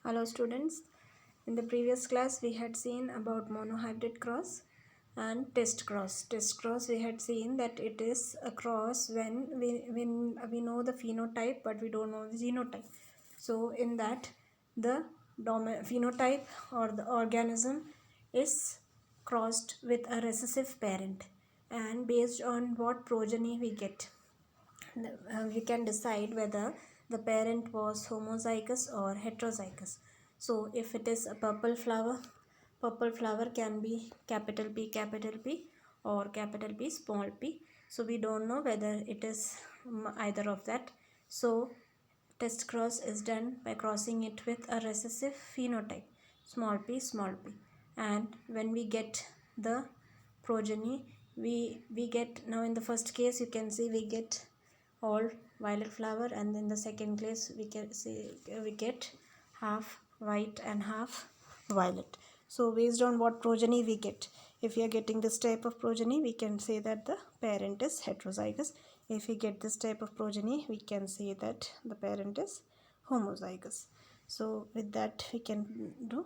Hello students, in the previous class we had seen about monohybrid cross and test cross. Test cross we had seen that it is a cross when we know the phenotype but we don't know the genotype. So in that the phenotype or the organism is crossed with a recessive parent, and based on what progeny we get, we can decide whether the parent was homozygous or heterozygous. So if it is a purple flower can be capital P or capital P small p. So we don't know whether it is either of that. So test cross is done by crossing it with a recessive phenotype small p, and when we get the progeny, we get, now in the first case you can see we get all violet flower, and in the second case we can see we get half white and half violet. So based on what progeny we get, if we are getting this type of progeny, we can say that the parent is heterozygous. If we get this type of progeny, we can say that the parent is homozygous. So with that we can do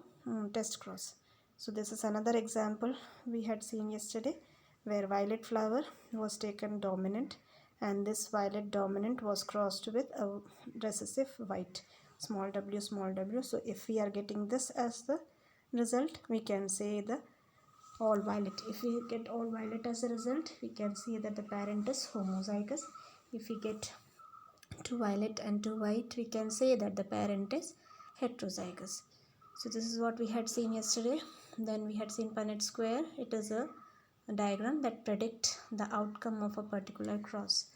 test cross. So this is another example we had seen yesterday, where violet flower was taken dominant and this violet dominant was crossed with a recessive white small w. So if we are getting this as the result, we can say the all violet. If we get all violet as a result, we can see that the parent is homozygous. If we get two violet and two white, we can say that the parent is heterozygous. So this is what we had seen yesterday. Then we had seen Punnett square. It is a diagram that predicts the outcome of a particular cross,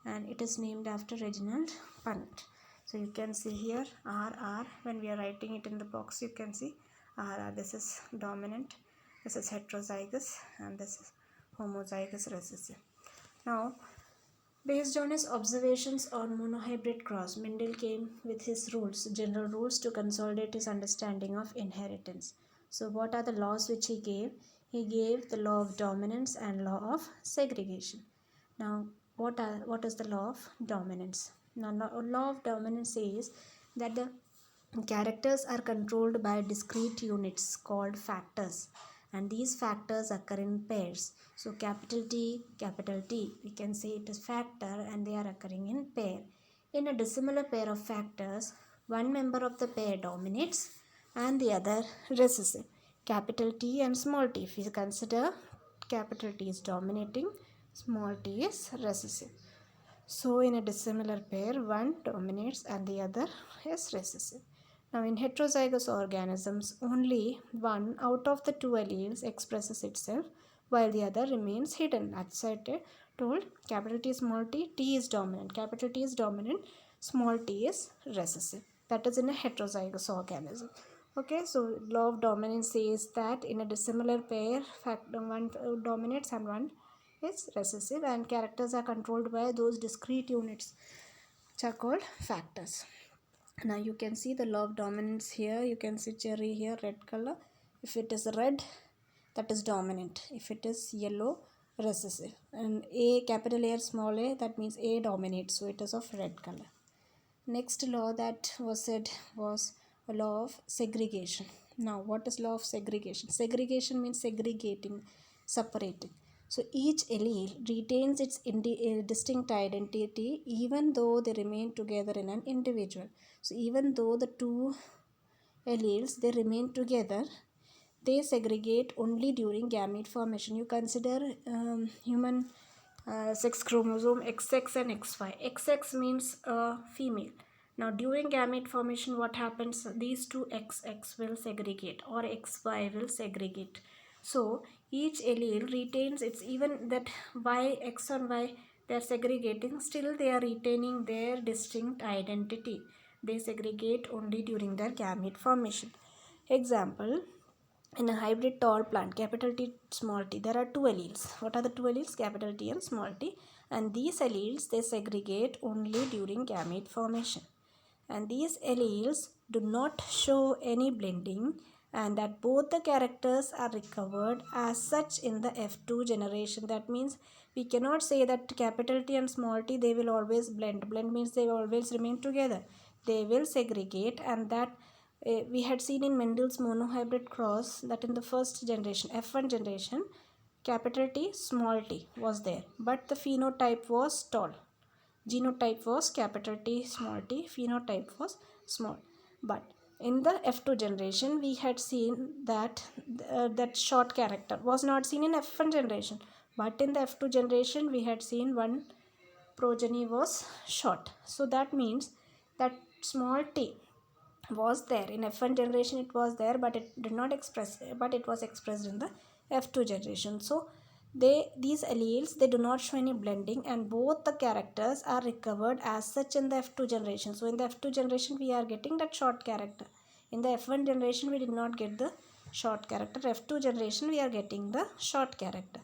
and it is named after Reginald Punnett. So you can see here RR, when we are writing it in the box, you can see RR. This is dominant, this is heterozygous, and this is homozygous recessive. Now, based on his observations on monohybrid cross, Mendel came with his rules, general rules, to consolidate his understanding of inheritance. So what are the laws which he gave? He gave the law of dominance and law of segregation. Now, what is the law of dominance? Now, law of dominance says that the characters are controlled by discrete units called factors, and these factors occur in pairs. So capital T, we can say it is factor, and they are occurring in pair. In a dissimilar pair of factors, one member of the pair dominates and the other recessive. Capital T and small t, if you consider, capital T is dominating, small t is recessive. So in a dissimilar pair, one dominates and the other is recessive. Now in heterozygous organisms, only one out of the two alleles expresses itself while the other remains hidden. That's why I told capital T, small t, T is dominant. Capital T is dominant, small t is recessive. That is in a heterozygous organism. Okay, so law of dominance says that in a dissimilar pair, one dominates and one is recessive, and characters are controlled by those discrete units which are called factors. Now you can see the law of dominance here. You can see cherry here, red color. If it is red, that is dominant. If it is yellow, recessive. And A, capital A or small a, that means A dominates, so it is of red color. Next law that was said was a law of segregation. Now what is law of segregation? Segregation means segregating, separating. So each allele retains its distinct identity even though they remain together in an individual. So even though the two alleles, they remain together, they segregate only during gamete formation. You consider human sex chromosome XX and XY. XX means female. Now during gamete formation, what happens? These two XX will segregate or XY will segregate. So each allele retains its, even that Y, X and Y, they are segregating, still they are retaining their distinct identity. They segregate only during their gamete formation. Example, in a hybrid tall plant, capital T, small t, there are two alleles. What are the two alleles? Capital T and small t. And these alleles, they segregate only during gamete formation. And these alleles do not show any blending, and that both the characters are recovered as such in the F2 generation. That means we cannot say that capital T and small t, they will always blend. Blend means they will always remain together. They will segregate, and that We had seen in Mendel's monohybrid cross that in the first generation, F1 generation, capital T, small t was there, but the phenotype was tall. Genotype was capital T, small t, phenotype was small. But in the F2 generation, we had seen that that short character was not seen in F1 generation, but in the F2 generation, we had seen one progeny was short. So that means that small t was there in F1 generation, it was there, but it did not express, but it was expressed in the F2 generation. So these alleles, they do not show any blending, and both the characters are recovered as such in the F2 generation. So in the F2 generation we are getting that short character. In the F1 generation we did not get the short character. F2 generation we are getting the short character.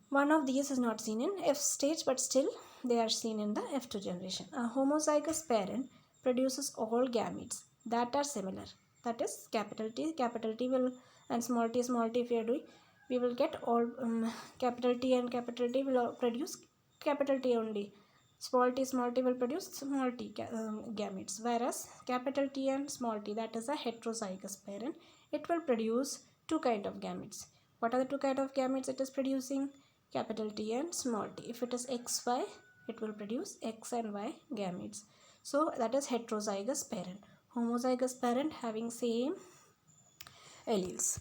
One of these is not seen in F stage, but still they are seen in the F2 generation. A homozygous parent produces all gametes that are similar. That is capital T will, and small t, if we are doing, we will get all capital T and capital T will produce capital T only. Small t will produce small t gametes, whereas capital T and small t, that is a heterozygous parent, it will produce two kind of gametes. What are the two kind of gametes it is producing? Capital T and small t. If it is XY, it will produce X and Y gametes. So that is heterozygous parent. Homozygous parent having same alleles.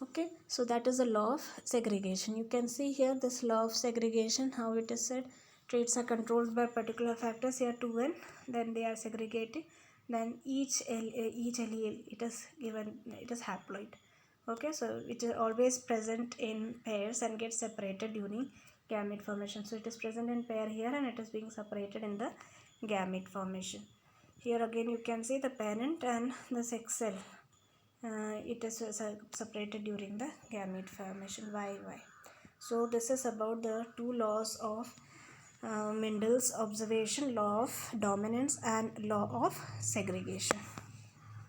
Okay, so that is the law of segregation. You can see here this law of segregation, how it is said. Traits are controlled by particular factors, here 2n, then they are segregated, then each allele, it is given, it is haploid. Okay, so it is always present in pairs and gets separated during gamete formation. So it is present in pair here, and it is being separated in the gamete formation. Here again you can see the parent and the sex cell. It is separated during the gamete formation, YY. So this is about the two laws of Mendel's observation, law of dominance and law of segregation.